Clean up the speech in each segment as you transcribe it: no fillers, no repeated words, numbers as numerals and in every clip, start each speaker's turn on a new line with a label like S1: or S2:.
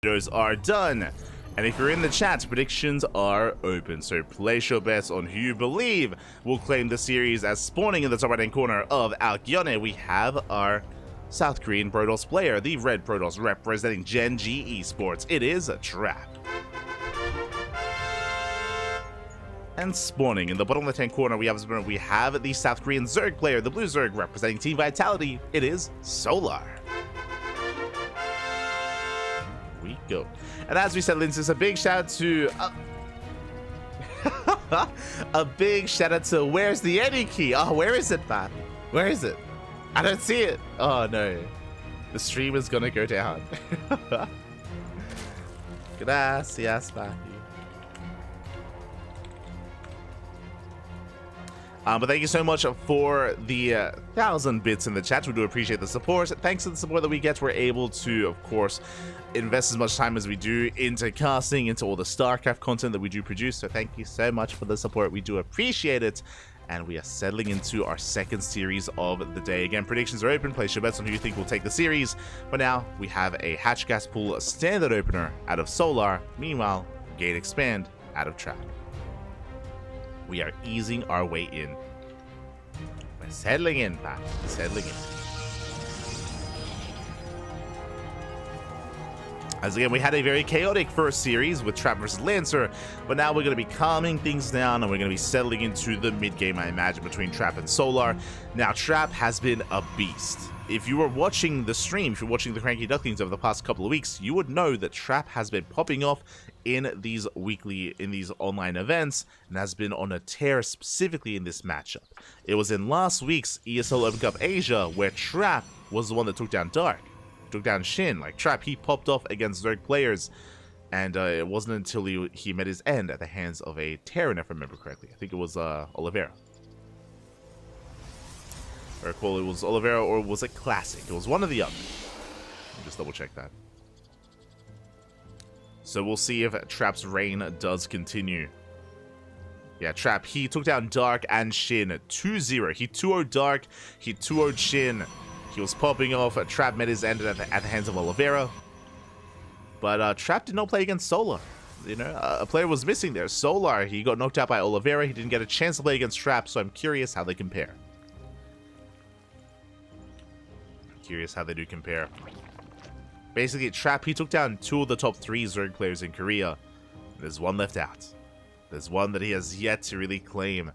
S1: Those are done. And if you're in the chat, predictions are open. So place your bets on who you believe will claim the series. As spawning in the top right hand corner of Alkyone, we have our South Korean Protoss player, the Red Protoss representing Gen G Esports. It is a trap. And spawning in the bottom left hand corner, we have the South Korean Zerg player, the Blue Zerg representing Team Vitality. It is Solar. We go. And as we said, Lindsay, a big shout out to a big shout out to where's the Eddie key? Oh, where is it, man? Where is it? I don't see it. Oh no, the stream is gonna go down. Gracias, Matthew. But thank you so much for the 1,000 bits in the chat. We do appreciate the support. Thanks to the support that we get, we're able to, of course, invest as much time as we do into casting, into all the StarCraft content that we do produce. So thank you so much for the support. We do appreciate it. And we are settling into our second series of the day. Again, predictions are open. Place your bets on who you think will take the series. But now we have a Hatch Gas Pool standard opener out of Solar. Meanwhile, Gate Expand out of Trap. We are easing our way in. We're settling in, Pat. Settling in. As again, we had a very chaotic first series with Trap versus Lancer, but now we're going to be calming things down and we're going to be settling into the mid-game, I imagine, between Trap and Solar. Now, Trap has been a beast. If you were watching the stream, if you're watching the CranKy Ducklings over the past couple of weeks, you would know that Trap has been popping off in these online events and has been on a tear specifically in this matchup. It was in last week's ESL Open Cup Asia where Trap was the one that took down Dark, took down Shin. Like Trap, he popped off against Zerg players, and it wasn't until he met his end at the hands of a Terran, if I remember correctly. I think it was Oliveira. I recall it was Oliveira, or was it Classic? It was one or the other. Let me just double check that. So we'll see if Trap's reign does continue. Yeah, Trap, he took down Dark and Shin 2-0. He 2-0'd Dark, he 2-0'd Shin. He was popping off. Trap met his end at the hands of Oliveira. But Trap did not play against Solar. You know, a player was missing there. Solar, he got knocked out by Oliveira. He didn't get a chance to play against Trap, so I'm curious how they compare. Curious how they do compare. Basically, Trap, he took down 2 of the top 3 Zerg players in Korea. There's one left out. There's one that he has yet to really claim.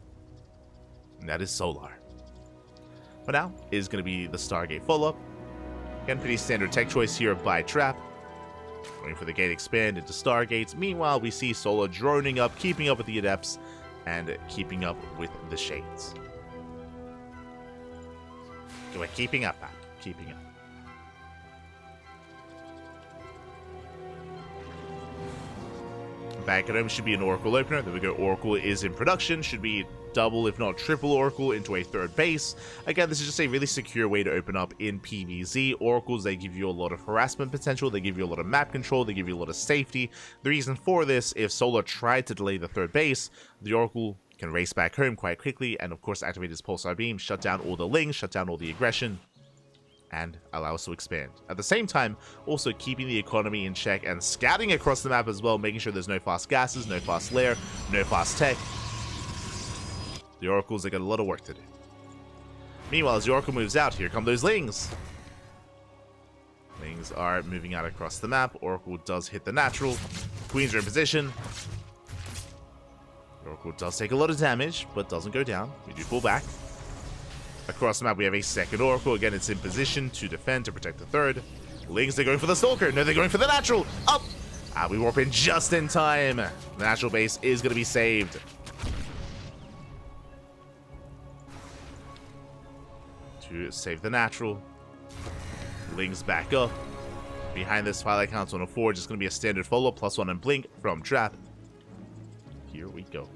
S1: And that is Solar. But now is going to be the Stargate follow-up. Again, pretty standard tech choice here by Trap. Going for the Gate Expand into Stargates. Meanwhile, we see Solar droning up, keeping up with the Adepts, and keeping up with the Shades. So we're keeping up, man. Keeping up. Back at home should be an Oracle opener. There we go. Oracle is in production. Should be double, if not triple Oracle into a third base. Again, this is just a really secure way to open up in PvZ. Oracles, they give you a lot of harassment potential. They give you a lot of map control. They give you a lot of safety. The reason for this, if Solar tried to delay the third base, the Oracle can race back home quite quickly and, of course, activate his Pulsar Beam, shut down all the lings, shut down all the aggression, and allow us to expand. At the same time, also keeping the economy in check and scouting across the map as well, making sure there's no fast gases, no fast lair, no fast tech. The Oracles, they got a lot of work to do. Meanwhile, as the Oracle moves out, here come those Lings. Lings are moving out across the map. Oracle does hit the natural. Queens are in position. The Oracle does take a lot of damage, but doesn't go down. We do pull back. Across the map, we have a second Oracle. Again, it's in position to defend, to protect the third. Lings, they're going for the Stalker. No, they're going for the natural. Up! We warp in just in time. The natural base is going to be saved. To save the natural. Lings back up. Behind this Twilight Council on a Forge is going to be a standard follow-up, +1 and Blink from Trap. Here we go.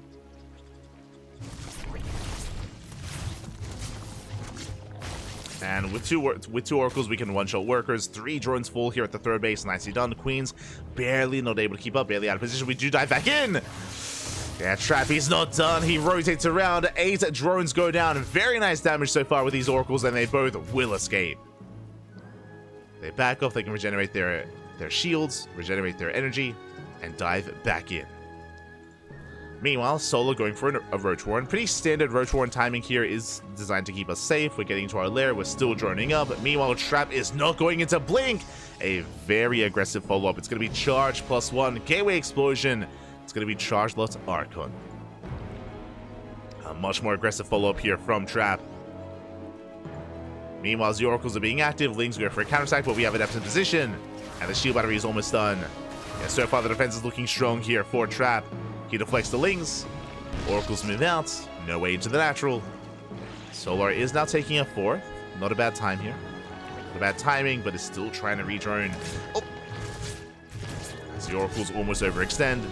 S1: And with two Oracles, we can one-shot workers. 3 drones fall here at the third base. Nicely done. Queens barely not able to keep up, barely out of position. We do dive back in. Yeah, Trap, he's not done. He rotates around. 8 drones go down. Very nice damage so far with these Oracles, and they both will escape. They back off. They can regenerate their their shields, regenerate their energy, and dive back in. Meanwhile, Solar going for a Roach Warren. Pretty standard Roach Warren timing here is designed to keep us safe. We're getting to our lair, we're still droning up. Meanwhile, Trap is not going into Blink. A very aggressive follow-up. It's going to be Charge +1, Gateway Explosion. It's going to be Charge Lot Archon. A much more aggressive follow-up here from Trap. Meanwhile, the Oracles are being active. Lings go for a counterattack, but we have Adept in position. And the shield battery is almost done. Yeah, so far, the defense is looking strong here for Trap. He deflects the Lings. Oracles move out. No way into the natural. Solar is now taking a 4th. Not a bad time here. Not a bad timing, but is still trying to redrone. Oh! As the Oracles almost overextend.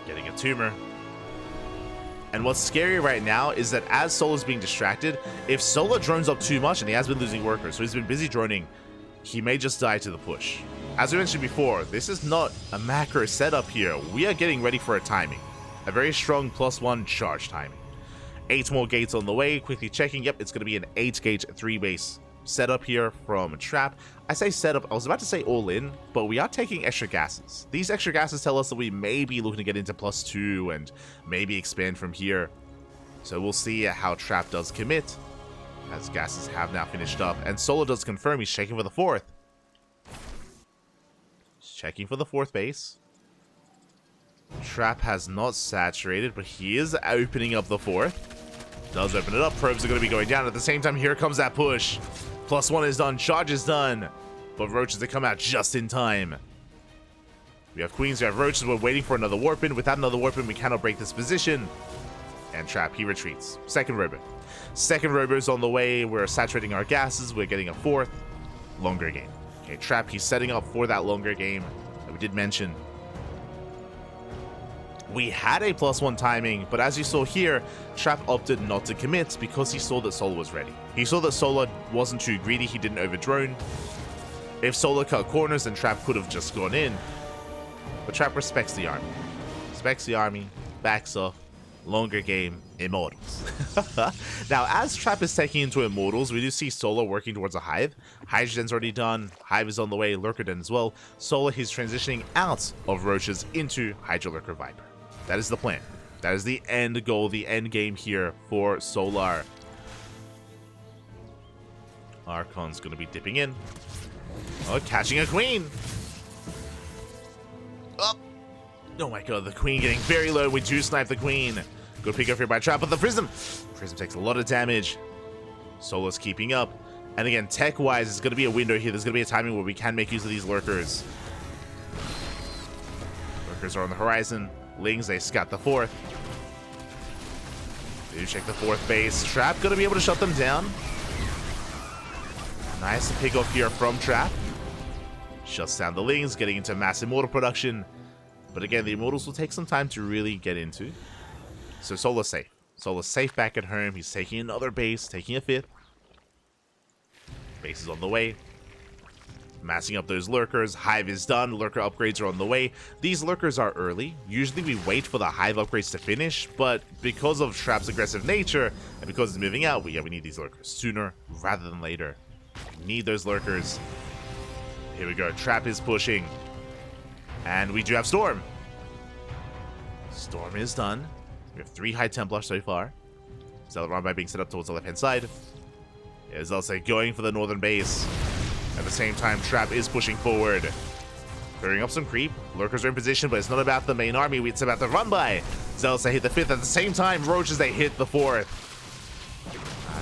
S1: Getting a tumor. And what's scary right now is that as Solar's being distracted, if Solar drones up too much, and he has been losing workers, so he's been busy droning, he may just die to the push. As we mentioned before, this is not a macro setup here. We are getting ready for a timing. A very strong +1 charge timing. 8 more gates on the way. Quickly checking. Yep, it's going to be an 8-gate 3-base setup here from Trap. I say setup, I was about to say all in, but we are taking extra gases. These extra gases tell us that we may be looking to get into +2 and maybe expand from here. So we'll see how Trap does commit, as gases have now finished up. And Solar does confirm he's checking for the 4th. Checking for the 4th base. Trap has not saturated, but he is opening up the 4th. Does open it up. Probes are going to be going down. At the same time, here comes that push. +1 is done. Charge is done. But Roaches, they come out just in time. We have Queens, we have Roaches. We're waiting for another Warp In. Without another Warp In, we cannot break this position. And Trap, he retreats. Second Robo. Second Robo is on the way. We're saturating our gases. We're getting a 4th. Longer game. Okay, Trap, he's setting up for that longer game that we did mention. We had a +1 timing, but as you saw here, Trap opted not to commit because he saw that Solar was ready. He saw that Solar wasn't too greedy, he didn't overdrone. If Solar cut corners, then Trap could have just gone in. But Trap respects the army. Respects the army, backs off, longer game, Immortals. Now, as Trap is taking into Immortals, we do see Solar working towards a Hive. Hydrogen's already done, Hive is on the way, Lurker Den as well. Solar, he's transitioning out of Roaches into Hydra Lurker Viper. That is the plan. That is the end goal, the end game here for Solar. Archon's going to be dipping in. Oh, catching a Queen. Oh my god, the Queen getting very low. We do snipe the Queen. Good pick up here by Trap, but the Prism. Prism takes a lot of damage. Solar's keeping up. And again, tech-wise, it's going to be a window here. There's going to be a timing where we can make use of these Lurkers. Lurkers are on the horizon. Lings, they scout the 4th. They do check the 4th base. Trap gonna be able to shut them down. Nice pick off here from Trap. Shuts down the Lings, getting into mass Immortal production. But again, the Immortals will take some time to really get into. So Solar's safe. Solar's safe back at home. He's taking another base, taking a 5th. Base is on the way. Massing up those Lurkers. Hive is done. Lurker upgrades are on the way. These Lurkers are early. Usually we wait for the Hive upgrades to finish, but because of Trap's aggressive nature, and because it's moving out, we need these Lurkers sooner rather than later. We need those Lurkers. Here we go. Trap is pushing. And we do have Storm. Storm is done. We have 3 High Templar so far. Zealot Rambai being set up towards the left-hand side. As I'll say, going for the northern base. At the same time, Trap is pushing forward. Clearing up some creep. Lurkers are in position, but it's not about the main army. It's about the run by. Zealots, they hit the 5th. At the same time, Roaches, they hit the 4th.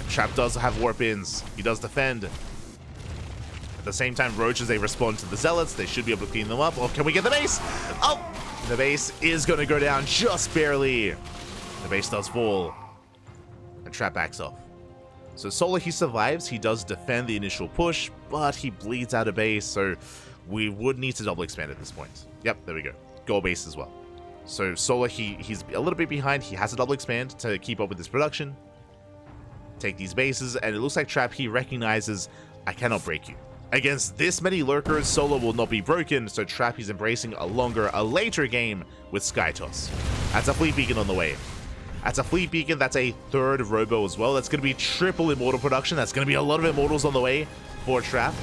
S1: Trap does have warp-ins. He does defend. At the same time, Roaches, they respond to the Zealots. They should be able to clean them up. Oh, can we get the base? Oh! The base is going to go down just barely. The base does fall. And Trap backs off. So Solar, he survives. He does defend the initial push, but he bleeds out of base, so we would need to double expand at this point. Yep, there we go. Goal base as well. So Solar, he's a little bit behind. He has to double expand to keep up with this production. Take these bases, and it looks like Trap, he recognizes, I cannot break you. Against this many Lurkers, Solar will not be broken, so Trap, he's embracing a later game with Sky Toss. That's a Fleet Beacon on the way. That's a Fleet Beacon, that's a 3rd Robo as well. That's going to be triple Immortal production. That's going to be a lot of Immortals on the way for Trap.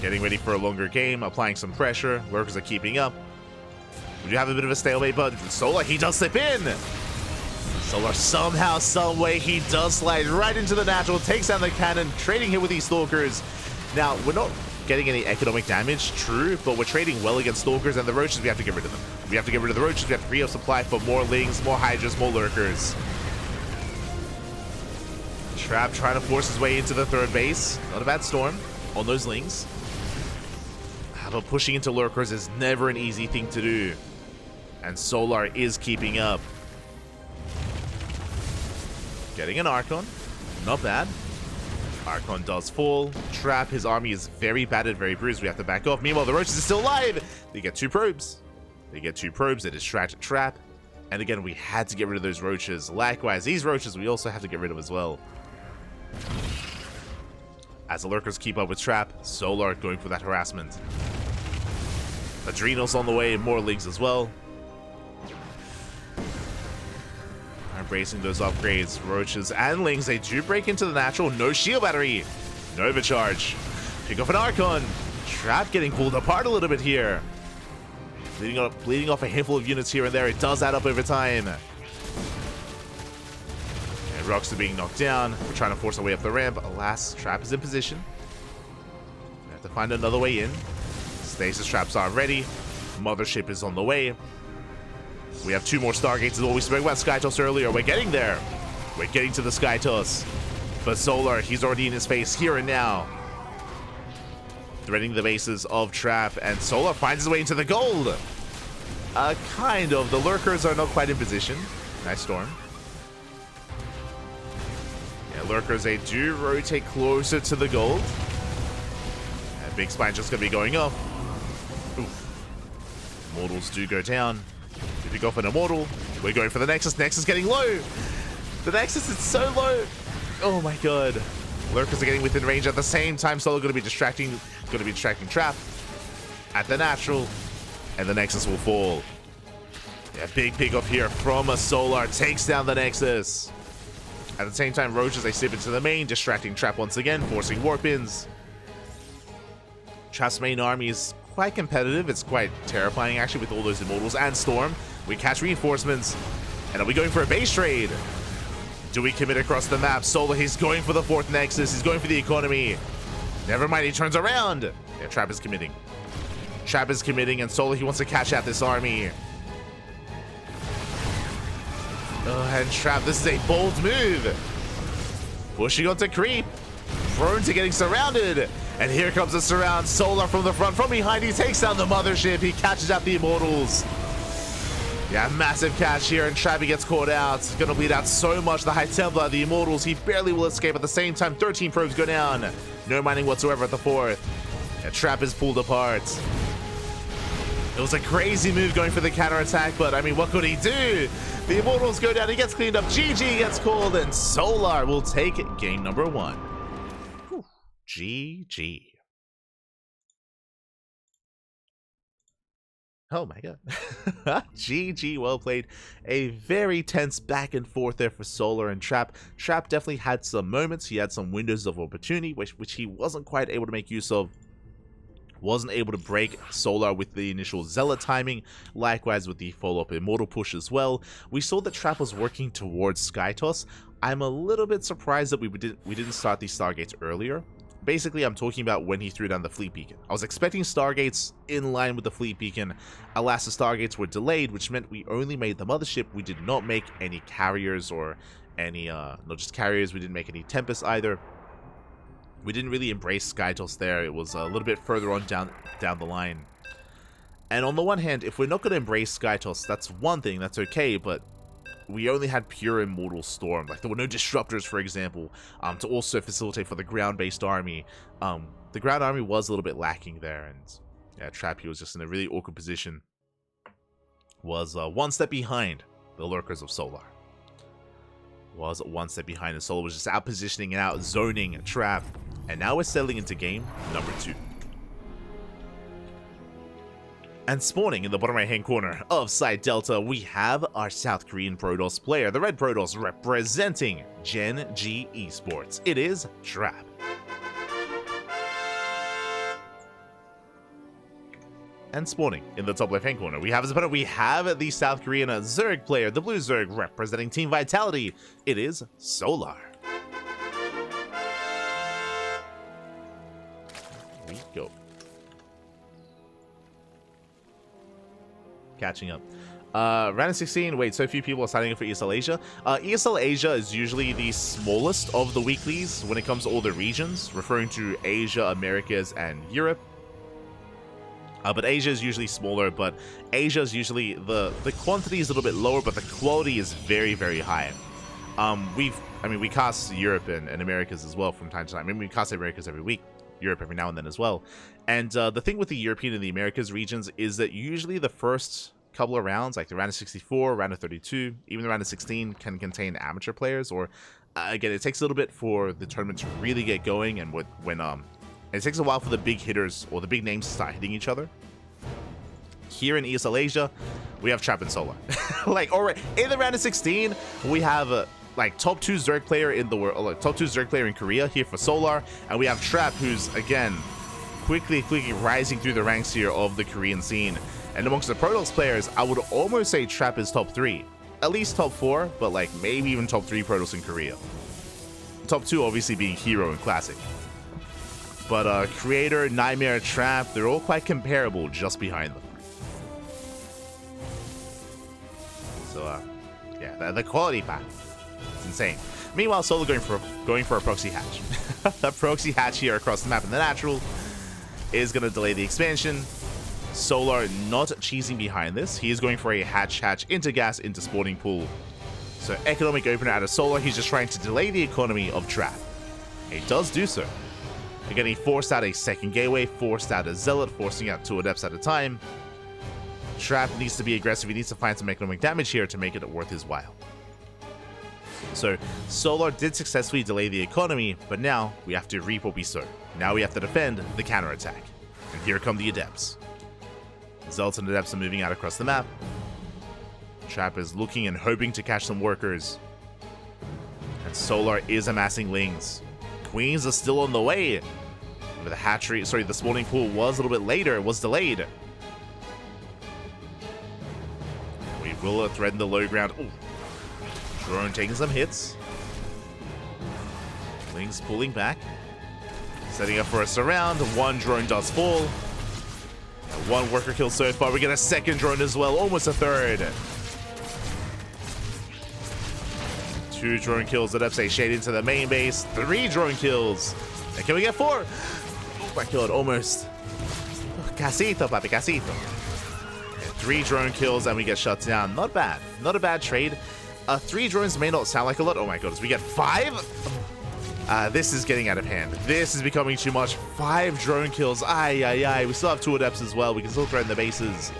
S1: Getting ready for a longer game, applying some pressure. Lurkers are keeping up. We do have a bit of a stalemate, but Solar, he does slip in. Solar somehow, someway, he does slide right into the natural, takes down the cannon, trading here with these Stalkers. Now, we're not getting any economic damage, true, but we're trading well against Stalkers, and the Roaches, we have to get rid of them. We have to get rid of the Roaches, we have to free up supply for more Lings, more Hydras, more Lurkers. Trap trying to force his way into the third base. Not a bad storm on those Lings. But pushing into Lurkers is never an easy thing to do. And Solar is keeping up. Getting an Archon. Not bad. Archon does fall. Trap, his army is very battered, very bruised. We have to back off. Meanwhile, the Roaches are still alive. They get 2 probes. They distract Trap. And again, we had to get rid of those Roaches. Likewise, these Roaches we also have to get rid of as well. As the Lurkers keep up with Trap, Solar going for that harassment. Adrenals on the way, more Lings as well. Embracing those upgrades. Roaches and Lings, they do break into the natural. No shield battery. Nova charge. Pick up an Archon. Trap getting pulled apart a little bit here. Bleeding off a handful of units here and there. It does add up over time. And Rocks are being knocked down. We're trying to force our way up the ramp. Alas, Trap is in position. We have to find another way in. Stasis traps are ready. Mothership is on the way. We have 2 more Stargates as well. We spoke about Skytoss earlier. We're getting there. We're getting to the Skytoss. But Solar, he's already in his face here and now. Threading the bases of Trap, and Solar finds his way into the gold. Kind of. The Lurkers are not quite in position. Nice storm. Yeah, Lurkers, they do rotate closer to the gold. And Big Spine just going to be going off. Oof. Mortals do go down. If you go for an Immortal, we're going for the Nexus. Nexus getting low. The Nexus is so low. Oh my god. Lurkers are getting within range at the same time. Solar going to be distracting Trap at the natural, and the Nexus will fall. Yeah, big pick up here from a Solar. Takes down the Nexus. At the same time, Roaches, they slip into the main, distracting Trap once again, forcing warp-ins. Trap's main army is quite competitive. It's quite terrifying, actually, with all those Immortals and Storm. We catch reinforcements, and are we going for a base trade? Do we commit across the map? Solar, he's going for the 4th Nexus. He's going for the economy. Never mind, he turns around. Yeah, Trap is committing. Trap is committing, and Solar, he wants to catch out this army. Oh, and Trap, this is a bold move. Pushing onto creep. Prone to getting surrounded. And here comes the surround. Solar from the front, from behind. He takes down the Mothership. He catches out the Immortals. Yeah, massive catch here, and Trappy gets caught out. It's gonna bleed out so much. The High Templar, the Immortals, he barely will escape. At the same time, 13 probes go down. No mining whatsoever at the 4th. Yeah, Trap is pulled apart. It was a crazy move going for the counterattack, but I mean, what could he do? The Immortals go down, he gets cleaned up, GG gets called, and Solar will take game number 1. Whew. GG. Oh my god. GG, well played. A very tense back and forth there for Solar and Trap. Trap definitely had some moments. He had some windows of opportunity, which he wasn't quite able to make use of. Wasn't able to break Solar with the initial Zealot timing. Likewise with the follow-up Immortal push as well. We saw that Trap was working towards Skytoss. I'm a little bit surprised that we didn't start these Stargates earlier. Basically, I'm talking about when he threw down the Fleet Beacon. I was expecting Stargates in line with the Fleet Beacon. Alas, the Stargates were delayed, which meant we only made the Mothership. We did not make any carriers or any, not just carriers, we didn't make any Tempest either. We didn't really embrace Skytoss there. It was a little bit further on down the line. And on the one hand, if we're not going to embrace Skytoss, that's one thing, that's okay, but we only had pure Immortal Storm. Like, there were no Disruptors, for example, to also facilitate for the ground-based army. The ground army was a little bit lacking there, and yeah, Trappy was just in a really awkward position. Was one step behind the Lurkers of Solar. Was one step behind, and Solar was just out positioning and out zoning Trap. And now we're settling into game number 2. And spawning in the bottom right hand corner of Side Delta, we have our South Korean Protoss player, the Red Protoss representing Gen G Esports. It is Trap. and spawning in the top left-hand corner. We have as opponent, we have the South Korean Zerg player, the Blue Zerg, representing Team Vitality. It is Solar. We go. Catching up. Round of 16. Wait, so few people are signing up for ESL Asia. ESL Asia is usually the smallest of the weeklies when it comes to all the regions, referring to Asia, Americas, and Europe. But Asia is usually smaller, but Asia is usually, the quantity is a little bit lower, but the quality is very, very high. We cast Europe and Americas as well from time to time. I mean, we cast Americas every week, Europe every now and then as well. And the thing with the European and the Americas regions is that usually the first couple of rounds, like the round of 64, round of 32, even the round of 16, can contain amateur players, or again, it takes a little bit for the tournament to really get going, and it takes a while for the big hitters or the big names to start hitting each other. Here in ESL Asia, we have Trap and Solar. Like, already in the round of 16, we have like top 2 Zerg player in the world, like top 2 Zerg player in Korea here for Solar, and we have Trap, who's again quickly rising through the ranks here of the Korean scene. And amongst the Protoss players, I would almost say Trap is top 3. At least top 4, but like maybe even top 3 Protoss in Korea. Top 2 obviously being Hero and Classic. But Creator, Nightmare, Trap, they're all quite comparable just behind them. So yeah, the quality pack, it's insane. Meanwhile, Solo going for a proxy hatch. A proxy hatch here across the map in the natural is going to delay the expansion. Solar not cheesing behind this. He is going for a hatch into gas into spawning pool. So economic opener out of Solar. He's just trying to delay the economy of Trap. He does do so. Again, he forced out a second gateway, forced out a Zealot, forcing out 2 adepts at a time. Trap needs to be aggressive. He needs to find some economic damage here to make it worth his while. So Solar did successfully delay the economy, but now we have to reap what we sow. Now we have to defend the counterattack. And here come the adepts. Zealots and adepts are moving out across the map. Trap is looking and hoping to catch some workers. And Solar is amassing lings. Queens are still on the way. But the hatchery, sorry, the spawning pool was a little bit later, was delayed. We will threaten the low ground. Ooh. Drone taking some hits. Lings pulling back. Setting up for a surround. 1 drone does fall. 1 worker kill so far. We get a 2nd drone as well. Almost a 3rd. 2 drone kills. Adepts a shade into the main base. 3 drone kills. And can we get 4? Oh my god, almost. Casito, papi, casito. And 3 drone kills and we get shut down. Not bad. Not a bad trade. 3 drones may not sound like a lot. Oh my god, we get 5? This is getting out of hand. This is becoming too much. 5 drone kills. Aye. We still have 2 adepts as well. We can still threaten the bases.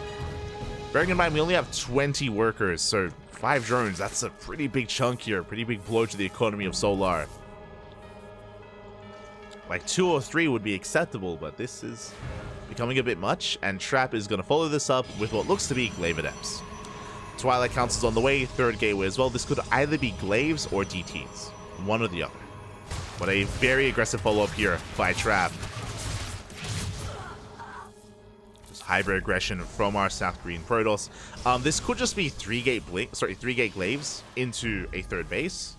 S1: Bearing in mind, we only have 20 workers, so 5 drones. That's a pretty big chunk here. Pretty big blow to the economy of Solar. Like 2 or 3 would be acceptable, but this is becoming a bit much. And Trap is going to follow this up with what looks to be Glaive adepts. Twilight Council's on the way. 3rd gateway as well. This could either be Glaives or DTs. One or the other. But a very aggressive follow-up here by Trap. Just hyper aggression from our South Korean Protoss. This could just be 3-gate Glaives into a 3rd base.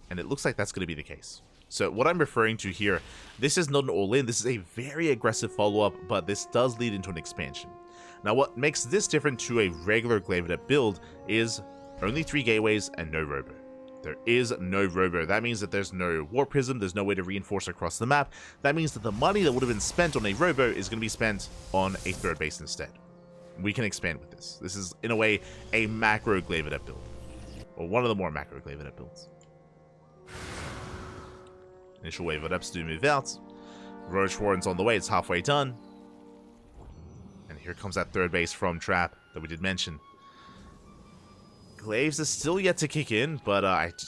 S1: And it looks like that's going to be the case. So what I'm referring to here, this is not an all-in. This is a very aggressive follow-up, but this does lead into an expansion. Now what makes this different to a regular Glaive Adept build is only 3 gateways and no robo. There is no robo. That means that there's no Warp Prism, there's no way to reinforce across the map. That means that the money that would have been spent on a robo is going to be spent on a 3rd base instead. We can expand with this. This is, in a way, a macro Glaive Adept build. Or one of the more macro Glaive Adept builds. Initial wave of adepts do move out. Roach Warren's on the way, it's halfway done. And here comes that 3rd base from Trap that we did mention. Glaives is still yet to kick in, but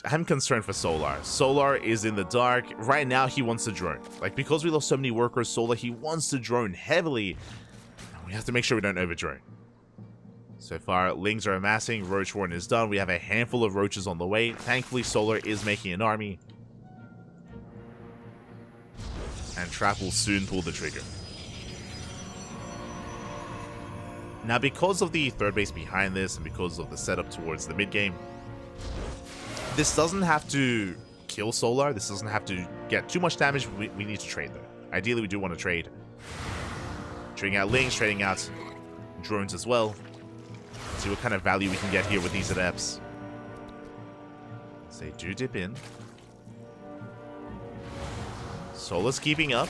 S1: I'm concerned for Solar. Solar is in the dark. Right now, he wants to drone. Like, because we lost so many workers, Solar, he wants to drone heavily. We have to make sure we don't over-drone. So far, Lings are amassing. Roach Warren is done. We have a handful of Roaches on the way. Thankfully, Solar is making an army. And Trap will soon pull the trigger. Now, because of the third base behind this and because of the setup towards the mid game, this doesn't have to kill Solar. This doesn't have to get too much damage. We need to trade, though. Ideally, we do want to trade. Trading out Lings, trading out drones as well. See what kind of value we can get here with these adepts. So they do dip in. Solar's keeping up.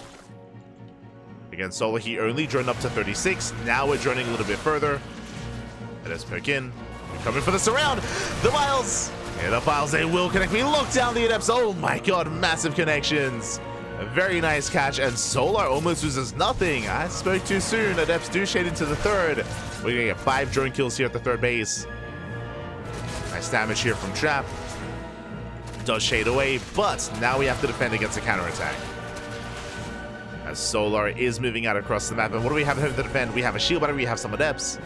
S1: Again, Solar, he only droned up to 36. Now we're droning a little bit further. Adepts poke in. We're coming for the surround. The Vials. Yeah, the Vials, they will connect. We lock down the Adepts. Oh my god, massive connections. A very nice catch, and Solar almost loses nothing. I spoke too soon. Adepts do shade into the third. We're gonna get 5 drone kills here at the third base. Nice damage here from Trap. Does shade away, but now we have to defend against a counterattack. As Solar is moving out across the map. And what do we have here to defend? We have a shield battery, we have some adepts.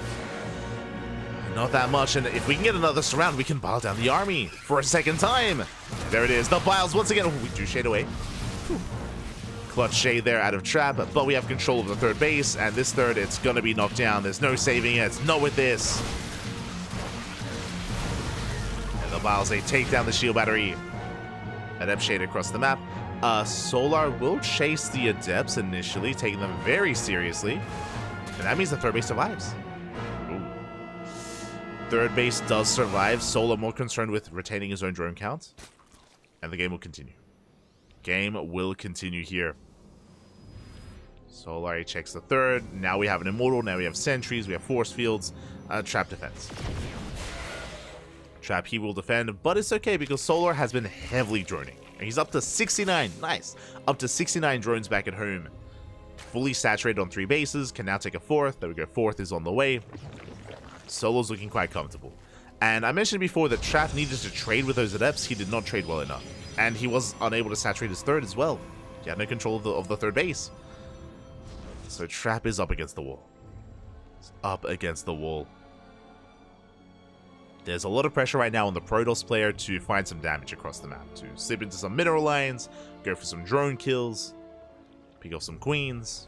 S1: Not that much, and if we can get another surround, we can bow down the army for a second time. There it is, the Biles once again. We do shade away. Whew. Clutch shade there out of Trap, but we have control of the third base, and this third, it's gonna be knocked down. There's no saving it, not with this. And the Biles, they take down the shield battery. Adept shade across the map. Solar will chase the Adepts initially, taking them very seriously. And that means the third base survives. Ooh. Third base does survive. Solar more concerned with retaining his own drone count. And the game will continue. Game will continue here. Solar checks the third. Now we have an Immortal. Now we have Sentries. We have Force Fields. Trap defense. Trap, he will defend, but it's okay because Solar has been heavily droning. And he's up to 69. Nice. Up to 69 drones back at home. Fully saturated on 3 bases. Can now take a 4th. There we go. 4th is on the way. Solar's looking quite comfortable. And I mentioned before that Trap needed to trade with those Adepts. He did not trade well enough. And he was unable to saturate his third as well. He had no control of the third base. So Trap is up against the wall. It's up against the wall. There's a lot of pressure right now on the Protoss player to find some damage across the map. To slip into some mineral lines, go for some drone kills, pick off some queens.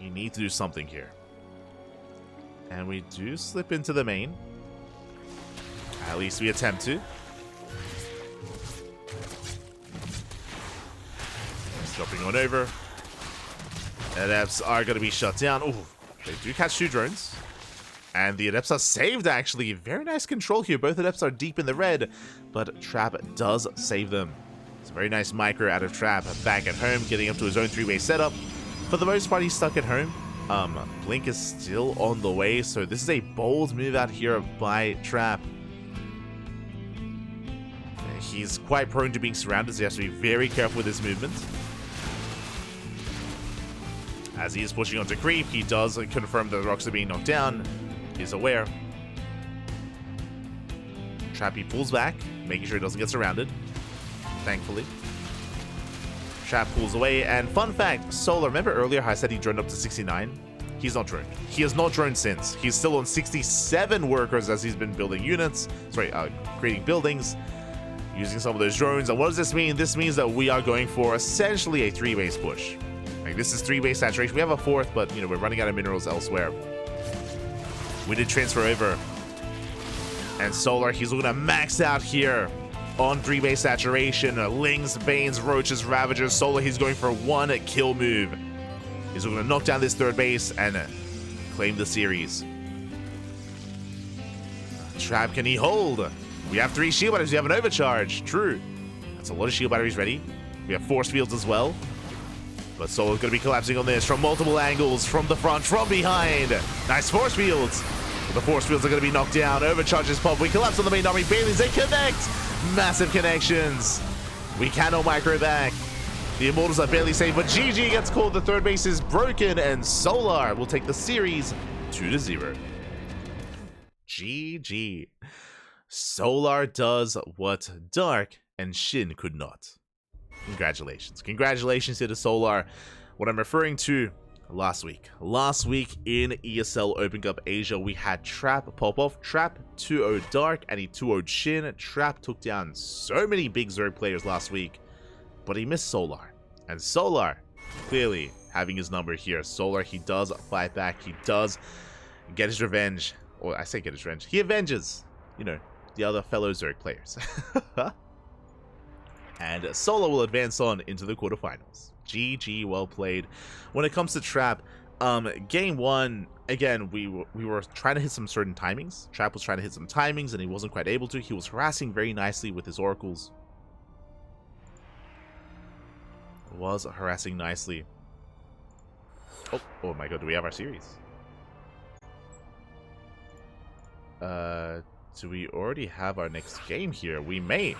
S1: You need to do something here. And we do slip into the main. At least we attempt to. Dropping on over. Adepts are going to be shut down. Ooh, they do catch 2 drones. And the Adepts are saved, actually. Very nice control here. Both Adepts are deep in the red, but Trap does save them. It's a very nice micro out of Trap. Back at home, getting up to his own 3-way setup. For the most part, he's stuck at home. Blink is still on the way, so this is a bold move out here by Trap. He's quite prone to being surrounded, so he has to be very careful with his movement. As he is pushing onto creep, he does confirm that the rocks are being knocked down. He's aware. Trappy pulls back, making sure he doesn't get surrounded. Thankfully. Trap pulls away, and fun fact, Solar, remember earlier how I said he droned up to 69? He's not droned. He has not droned since. He's still on 67 workers as he's been building units. Sorry, creating buildings. Using some of those drones. And what does this mean? This means that we are going for essentially a 3-base push. Like, this is 3-base saturation. We have a 4th, but, you know, we're running out of minerals elsewhere. We did transfer over. And Solar, he's looking to max out here on 3-base saturation. Lings, Banes, Roaches, Ravagers. Solar, he's going for 1 kill move. He's looking to knock down this 3rd base and claim the series. Trap, can he hold? We have 3 shield batteries. We have an overcharge. True. That's a lot of shield batteries ready. We have force fields as well. But Solar's going to be collapsing on this from multiple angles, from the front, from behind. Nice force fields. The force fields are going to be knocked down. Overcharges pop. We collapse on the main army. Baileys, they connect. Massive connections. We cannot micro back. The Immortals are barely safe, but GG gets called. The 3rd base is broken, and Solar will take the series 2-0. GG. Solar does what Dark and Shin could not. Congratulations. Congratulations here to Solar. What I'm referring to last week. Last week in ESL Open Cup Asia, we had Trap pop off. Trap 2-0 Dark, and he 2-0'd Shin. Trap took down so many big Zerg players last week, but he missed Solar. And Solar, clearly having his number here. Solar, he does fight back. He does get his revenge. Or I say get his revenge. He avenges, you know, the other fellow Zerg players. And Solo will advance on into the quarterfinals. GG, well played. When it comes to Trap, game one, again, we were trying to hit some certain timings. Trap was trying to hit some timings, and he wasn't quite able to. He was harassing very nicely with his oracles. Was harassing nicely. Oh my god, do we have our series? Do we already have our next game here? We may.